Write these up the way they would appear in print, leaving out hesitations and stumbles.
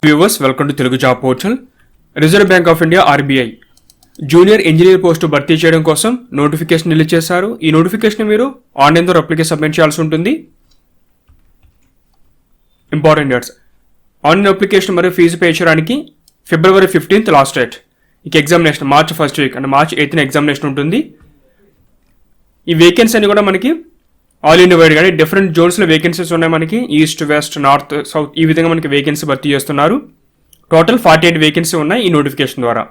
Viewers welcome to Telugu job portal. Reserve bank of India RBI junior engineer post భర్తీ చేయడం కోసం notification release చేశారు. ఈ నోటిఫికేషన్ మీరు ఆన్లైన్ ద్వారా అప్లికేషన్ సబ్మిట్ చేయాల్సి ఉంటుంది. ఇంపార్టెంట్ డేట్స్: ఆన్లైన్ అప్లికేషన్ మరియు ఫీజు పే చేయడానికి February 15th లాస్ట్ డేట్. ఇక ఎగ్జామినేషన్ March 1st వీక్ అంటే March 8th ఎగ్జామినేషన్ ఉంటుంది. ఈ వేకెన్సీ అన్ని కూడా మనకి ఆల్ ఇండియా వైడ్ కానీ డిఫరెంట్ జోన్స్లో వేకెన్సీస్ ఉన్నాయి. మనకి ఈస్ట్, వెస్ట్, నార్త్, సౌత్ ఈ విధంగా మనకి వేకెన్సీ భర్తీ చేస్తున్నారు. టోటల్ 48 వేకెన్సీ ఉన్నాయి ఈ నోటిఫికేషన్ ద్వారా.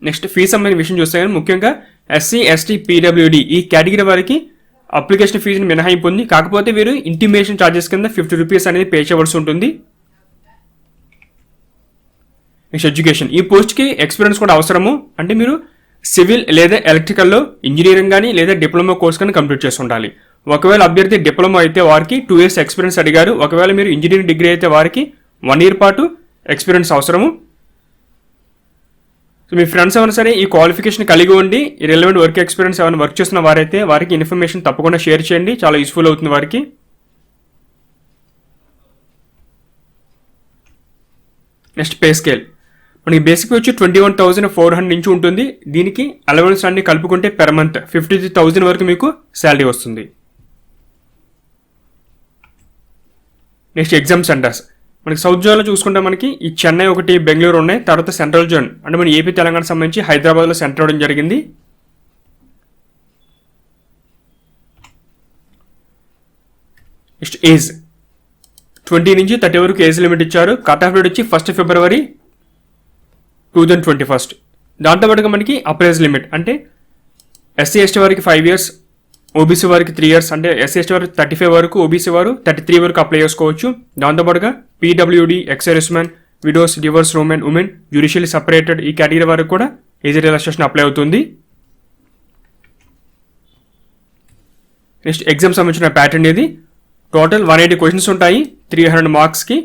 నెక్స్ట్ ఫీజు సంబంధించిన విషయం చూస్తే కానీ ముఖ్యంగా ఎస్సీ, ఎస్టీ, పీడబ్ల్యూడి ఈ కేటగిరీ వారికి అప్లికేషన్ ఫీజుని మినహాయింపు ఉంది. కాకపోతే వీరు ఇంటిమేషన్ ఛార్జెస్ కింద ₹50 అనేది పే చేయవలసి ఉంటుంది. నెక్స్ట్ ఎడ్యుకేషన్: ఈ పోస్ట్కి ఎక్స్పీరియన్స్ కూడా అవసరము. అంటే మీరు సివిల్ లేదా ఎలక్ట్రికల్లో ఇంజనీరింగ్ కానీ లేదా డిప్లొమా కోర్స్ కానీ కంప్లీట్ చేసి ఉండాలి. ఒకవేళ అభ్యర్థి డిప్లొమా అయితే వారికి 2 years ఎక్స్పీరియన్స్ అడిగారు. ఒకవేళ మీరు ఇంజనీరింగ్ డిగ్రీ అయితే వారికి 1 year పాటు ఎక్స్పీరియన్స్ అవసరము. సో మీ ఫ్రెండ్స్ ఏమైనా సరే ఈ క్వాలిఫికేషన్ కలిగి ఉండి రిలవెంట్ వర్క్ ఎక్స్పీరియన్స్ ఏమైనా వర్క్ చేస్తున్న వారైతే వారికి ఇన్ఫర్మేషన్ తప్పకుండా షేర్ చేయండి, చాలా యూస్ఫుల్ అవుతుంది వారికి. నెక్స్ట్ పే స్కేల్: మనకి బేసిక్ వచ్చి 21,400 నుంచి ఉంటుంది. దీనికి అలవెన్స్ అన్ని కలుపుకుంటే పెర్ మంత్ 53,000 వరకు మీకు శాలరీ వస్తుంది. నెక్స్ట్ ఎగ్జామ్ సెంటర్స్: మనకి సౌత్ జోన్లో చూసుకుంటే మనకి ఈ చెన్నై ఒకటి, బెంగళూరు ఉన్నాయి. తర్వాత సెంట్రల్ జోన్ అంటే మన ఏపీ తెలంగాణ సంబంధించి హైదరాబాద్లో సెంటర్ అవడం జరిగింది. నెక్స్ట్ ఏజ్ 20 నుంచి 30 వరకు ఏజ్ లిమిట్ ఇచ్చారు. కట్ ఆఫ్ డేట్ వచ్చి 1st February 2021. దాంతోపాటుగా మనకి అప్రైజ్ లిమిట్ అంటే ఎస్సీ ఎస్టీ వారికి 5 years, ఓబీసీ వారికి 3 years. అంటే ఎస్సీ ఎస్టీ వారికి 35 వరకు, ఓబీసీ వారు 33 వరకు అప్లై చేసుకోవచ్చు. దాంతోపాటుగా PWD, ex service man, widows, divorce women, judicially separated ఈ కేటగిరీ వారికి కూడా ఏజ్ రిలాక్సేషన్ అప్లై అవుతుంది. నెక్స్ట్ ఎగ్జామ్ సంబంధించిన ప్యాటర్న్ ఇది. టోటల్ 180 క్వశ్చన్స్ ఉంటాయి. 300 మార్క్స్కి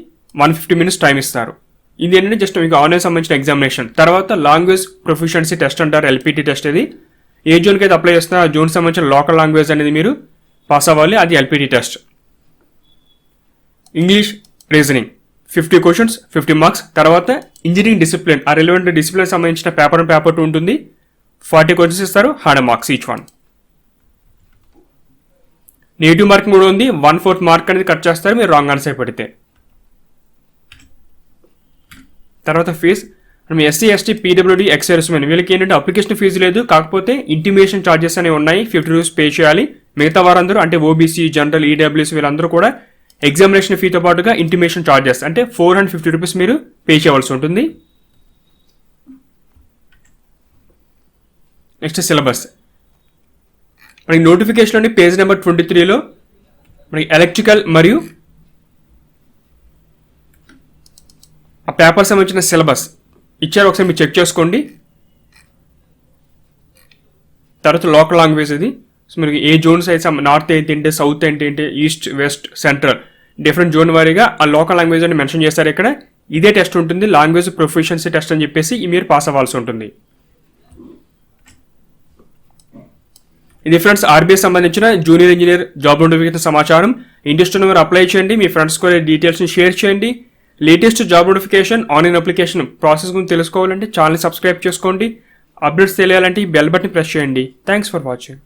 150 minutes టైం ఇస్తారు. ఇది ఏంటంటే జస్ట్ మీకు ఆన్లైన్ సంబంధించిన ఎగ్జామినేషన్. తర్వాత లాంగ్వేజ్ ప్రొఫిషియన్సీ టెస్ట్ అంటారు, ఎల్పిటి టెస్ట్. ఇది ఏ జోన్కి అయితే అప్లై చేస్తున్నా ఆ జోన్ సంబంధించిన లోకల్ లాంగ్వేజ్ అనేది మీరు పాస్ అవ్వాలి, అది LPT test. English reasoning 50 questions, 50 marks. తర్వాత ఇంజనీరింగ్ డిసిప్లిన్ ఆ రిలవెంట్ డిసిప్లిన్ సంబంధించిన పేపర్ 2 ఉంటుంది. 40 క్వశ్చన్స్ ఇస్తారు, 100 marks each one. Negative marking కూడా ఉంది, 1/4 మార్క్ అనేది కట్ చేస్తారు మీరు రాంగ్ ఆన్సర్ పెడితే. తర్వాత ఫీజ్: మనం SC, ST, PWD, ex service man వీళ్ళకి ఏంటంటే అప్లికేషన్ ఫీజు లేదు. కాకపోతే ఇంటిమేషన్ ఛార్జెస్ అనేవి ఉన్నాయి, ₹50 పే చేయాలి. మిగతా వారందరూ అంటే ఓబీసీ, జనరల్, ఈడబ్ల్యూఎస్ వీళ్ళందరూ కూడా ఎగ్జామినేషన్ ఫీతో పాటుగా ఇంటిమేషన్ ఛార్జెస్ అంటే ₹450 మీరు పే చేయవలసి ఉంటుంది. నెక్స్ట్ సిలబస్: మనకి నోటిఫికేషన్లోని పేజ్ నెంబర్ 23లో మనకి ఎలక్ట్రికల్ మరియు ఆ పేపర్ సంబంధించిన సిలబస్ ఇచ్చారు, ఒకసారి మీరు చెక్ చేసుకోండి. తర్వాత లోకల్ లాంగ్వేజ్ ఇది. సో మీరు ఏ జోన్స్ అయితే నార్త్ ఏంటి, సౌత్ ఏంటి, east, west, central different zone వారీగా ఆ లోకల్ లాంగ్వేజ్ అని మెన్షన్ చేస్తారు ఇక్కడ. ఇదే టెస్ట్ ఉంటుంది, లాంగ్వేజ్ ప్రొఫిషియన్సీ టెస్ట్ అని చెప్పేసి మీరు పాస్ అవ్వాల్సి ఉంటుంది. ఇది ఫ్రెండ్స్ ఆర్బీఐ సంబంధించిన జూనియర్ ఇంజనీర్ జాబ్ నోటిఫికేషన్ సమాచారం. ఇంట్రెస్ట్ ఉన్న వారు అప్లై చేయండి, మీ ఫ్రెండ్స్ కూడా డీటెయిల్స్ని షేర్ చేయండి. Latest job notification online application process గురించి తెలుసుకోవాలంటే ఛానల్ సబ్స్క్రైబ్ చేసుకోండి. అప్డేట్స్ తెలియాలంటే ఈ బెల్ బటన్ ప్రెస్ చేయండి. Thanks for watching.